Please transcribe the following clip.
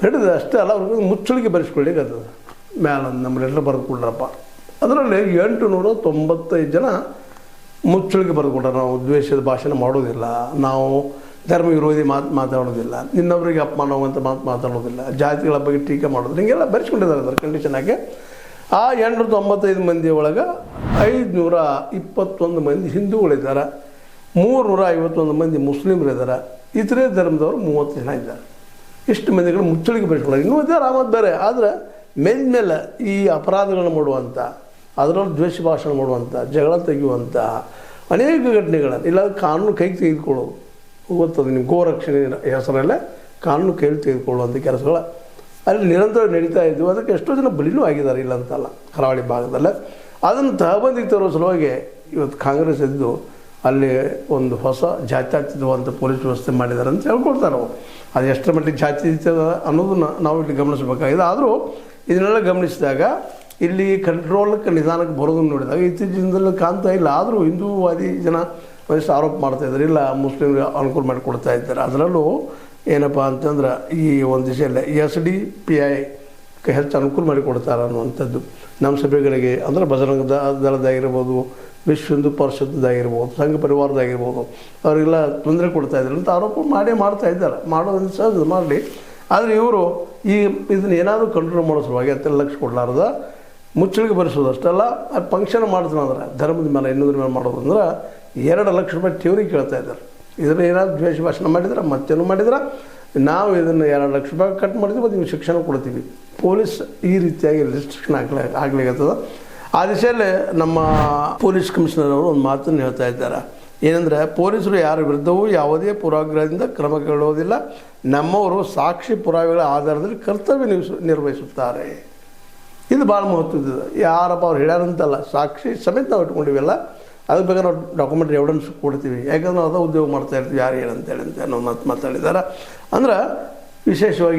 ಹಿಡಿದು ಅಷ್ಟೇ ಅಲ್ಲ, ಅವ್ರಿಗೆ ಮುಚ್ಚಳಿಕೆ ಬರೆಸ್ಕೊಳ್ಳಿಕ್ಕೆ ಅದು ಮ್ಯಾಲೊಂದು ನಮ್ಮ ಲೆಟ್ರ್ ಬರೆದುಕೊಡ್ರಪ್ಪ. ಅದರಲ್ಲಿ 895 ಜನ ಮುಚ್ಚಳಿಕೆ ಬರೆದುಕೊಟ್ರೆ ನಾವು ದ್ವೇಷದ ಭಾಷಣ ಮಾಡೋದಿಲ್ಲ, ನಾವು ಧರ್ಮ ವಿರೋಧಿ ಮಾತಾಡೋದಿಲ್ಲ, ಇನ್ನೊಬ್ಬರಿಗೆ ಅಪಮಾನವಂತ ಮಾತಾಡೋದಿಲ್ಲ, ಜಾತಿಗಳ ಬಗ್ಗೆ ಟೀಕೆ ಮಾಡೋದಿಲ್ಲ, ಹಿಂಗೆಲ್ಲ ಬರೆಸ್ಕೊಂಡಿದ್ದಾರೆ ಅದರ ಕಂಡೀಷನ್ ಹಾಕಿ. ಆ 895 ಮಂದಿ ಒಳಗೆ 521 ಮಂದಿ ಹಿಂದೂಗಳಿದ್ದಾರೆ, 351 ಮಂದಿ ಮುಸ್ಲಿಮರಿದ್ದಾರೆ, ಇತರೆ ಧರ್ಮದವರು 30 ಜನ ಇದ್ದಾರೆ. ಇಷ್ಟು ಮಂದಿಗಳು ಮುಚ್ಚಳಿಕೆ ಬರೆಸ್ಕೊಳ್ಳೋದು. ಇನ್ನೂ ಇದ್ದಾರೆ ಆಮದು ಬೇರೆ. ಆದರೆ ಮೇಲ್ಮೇಲೆ ಈ ಅಪರಾಧಗಳನ್ನು ಮಾಡುವಂಥ, ಅದರಲ್ಲಿ ದ್ವೇಷ ಭಾಷಣ ಮಾಡುವಂಥ, ಜಗಳ ತೆಗೆಯುವಂಥ ಅನೇಕ ಘಟನೆಗಳನ್ನು ಇಲ್ಲ ಕಾನೂನು ಕೈಗೆ ತೆಗೆದುಕೊಳ್ಳೋದು ಗೊತ್ತದು ನಿಮ್ಗೆ. ಗೋರಕ್ಷಣೆ ಹೆಸರಲ್ಲೇ ಕಾನೂನು ಕೈಗೆ ತೆಗೆದುಕೊಳ್ಳುವಂಥ ಕೆಲಸಗಳು ಅಲ್ಲಿ ನಿರಂತರ ನಡೀತಾ ಇದ್ವು. ಅದಕ್ಕೆ ಎಷ್ಟೋ ಜನ ಬಲಿನೂ ಆಗಿದ್ದಾರೆ, ಇಲ್ಲ ಅಂತಲ್ಲ, ಕರಾವಳಿ ಭಾಗದಲ್ಲೇ. ಅದನ್ನು ತಹಬಂದಿಗೆ ತರೋ ಸಲುವಾಗಿ ಇವತ್ತು ಕಾಂಗ್ರೆಸ್ ಇದ್ದು ಅಲ್ಲಿ ಒಂದು ಹೊಸ ಜಾತ್ಯತೀತವಾದಂಥ ಪೊಲೀಸ್ ವ್ಯವಸ್ಥೆ ಮಾಡಿದ್ದಾರೆ ಅಂತ ಹೇಳ್ಕೊಡ್ತಾರೆ ನಾವು. ಅದು ಎಷ್ಟರ ಮಟ್ಟಿಗೆ ಜಾತ್ಯತೀತ ಅನ್ನೋದನ್ನು ನಾವು ಇಲ್ಲಿ ಗಮನಿಸಬೇಕಾಗಿದೆ. ಆದರೂ ಇದನ್ನೆಲ್ಲ ಗಮನಿಸಿದಾಗ ಇಲ್ಲಿ ಕಂಟ್ರೋಲಕ್ಕೆ ನಿಧಾನಕ್ಕೆ ಬರೋದನ್ನು ನೋಡಿದಾಗ ಇತ್ತೀಚಿನ ದಿನದಲ್ಲಿ ಕಾಣ್ತಾ ಇಲ್ಲ. ಆದರೂ ಹಿಂದೂವಾದಿ ಜನ ಒಂದಿಷ್ಟು ಆರೋಪ ಮಾಡ್ತಾಯಿದ್ದಾರೆ, ಇಲ್ಲ ಮುಸ್ಲಿಮ್ಗೆ ಅನುಕೂಲ ಮಾಡಿಕೊಡ್ತಾ ಇದ್ದಾರೆ. ಅದರಲ್ಲೂ ಏನಪ್ಪ ಅಂತಂದ್ರೆ ಈ ಒಂದು ದಿಶೆಯಲ್ಲೇ SDPIಗೆ ಹೆಚ್ಚು ಅನುಕೂಲ ಮಾಡಿಕೊಡ್ತಾರೆ ಅನ್ನುವಂಥದ್ದು. ನಮ್ಮ ಸಭೆಗಳಿಗೆ ಅಂದರೆ ಬಜರಂಗ ದಳದಾಗಿರ್ಬೋದು, ವಿಶ್ವ ಹಿಂದೂ ಪರಿಷತ್ತಾಗಿರ್ಬೋದು, ಸಂಘ ಪರಿವಾರದಾಗಿರ್ಬೋದು, ಅವರಿಗೆಲ್ಲ ತೊಂದರೆ ಕೊಡ್ತಾಯಿದ್ದಾರೆ ಅಂತ ಆರೋಪ ಮಾಡ್ತಾ ಇದ್ದಾರೆ. ಮಾಡೋದನ್ನು ಸಹ ಮಾಡಲಿ. ಆದರೆ ಇವರು ಇದನ್ನು ಏನಾದರೂ ಕಂಟ್ರೋಲ್ ಮಾಡೋ ಸಲುವಾಗಿ ಅತ್ತೆಲ್ಲ ಲಕ್ಷ ಕೊಡಲಾರ್ದ ಮುಚ್ಚಳಿಗೆ ಬರೆಸೋದು ಅಷ್ಟಲ್ಲ, ಅದು ಫಂಕ್ಷನ್ ಮಾಡ್ತಾನಂದ್ರೆ ಧರ್ಮದ ಮೇಲೆ ಇನ್ನೊಂದ್ರ ಮೇಲೆ ಮಾಡೋದು ಅಂದ್ರೆ 2 ಲಕ್ಷ ರೂಪಾಯಿ ಠೇವಣಿ ಕೇಳ್ತಾ ಇದ್ದಾರೆ. ಇದನ್ನು ಏನಾದರೂ ದ್ವೇಷ ಭಾಷಣ ಮಾಡಿದ್ರೆ ಮತ್ತೇನು ಮಾಡಿದ್ರೆ ನಾವು ಇದನ್ನು 2 ಲಕ್ಷ ರೂಪಾಯಿ ಕಟ್ ಮಾಡ್ತೀವಿ ಮತ್ತು ನೀವು ಶಿಕ್ಷಣ ಕೊಡ್ತೀವಿ. ಪೊಲೀಸ್ ಈ ರೀತಿಯಾಗಿ ರಿಸ್ಟ್ರಿಕ್ಷನ್ ಆಗ್ಲಿಕ್ಕತ್ತದ. ಆ ದಿಶೆಯಲ್ಲಿ ನಮ್ಮ ಪೊಲೀಸ್ ಕಮಿಷನರ್ ಅವರು ಒಂದು ಮಾತನ್ನು ಹೇಳ್ತಾ ಇದ್ದಾರೆ. ಏನಂದರೆ, ಪೊಲೀಸರು ಯಾರ ವಿರುದ್ಧವೂ ಯಾವುದೇ ಪೂರ್ವಾಗ್ರಹದಿಂದ ಕ್ರಮ ಕೈಗೊಳ್ಳುವುದಿಲ್ಲ, ನಮ್ಮವರು ಸಾಕ್ಷಿ ಪುರಾವೆಗಳ ಆಧಾರದಲ್ಲಿ ಕರ್ತವ್ಯ ನಿರ್ವಹಿಸುತ್ತಾರೆ. ಇದು ಭಾಳ ಮಹತ್ವದ. ಯಾರಪ್ಪ ಅವ್ರು ಹೇಳ್ಯಾರಂತಲ್ಲ, ಸಾಕ್ಷಿ ಸಮೇತ ನಾವು ಇಟ್ಕೊಂಡಿವೆಲ್ಲ, ಅದಕ್ಕೆ ಬೇಕಾದ್ರೆ ನಾವು ಡಾಕ್ಯುಮೆಂಟ್ ಎವಿಡೆನ್ಸ್ ಕೊಡ್ತೀವಿ. ಯಾಕಂದ್ರೆ ನಾವು ಉದ್ಯೋಗ ಮಾಡ್ತಾ ಇರ್ತೀವಿ, ಯಾರು ಏನಂತೇಳಿ ಅನ್ನೋ ಮಾತು ಮಾತಾಡಿದ್ದಾರೆ. ಅಂದ್ರೆ ವಿಶೇಷವಾಗಿ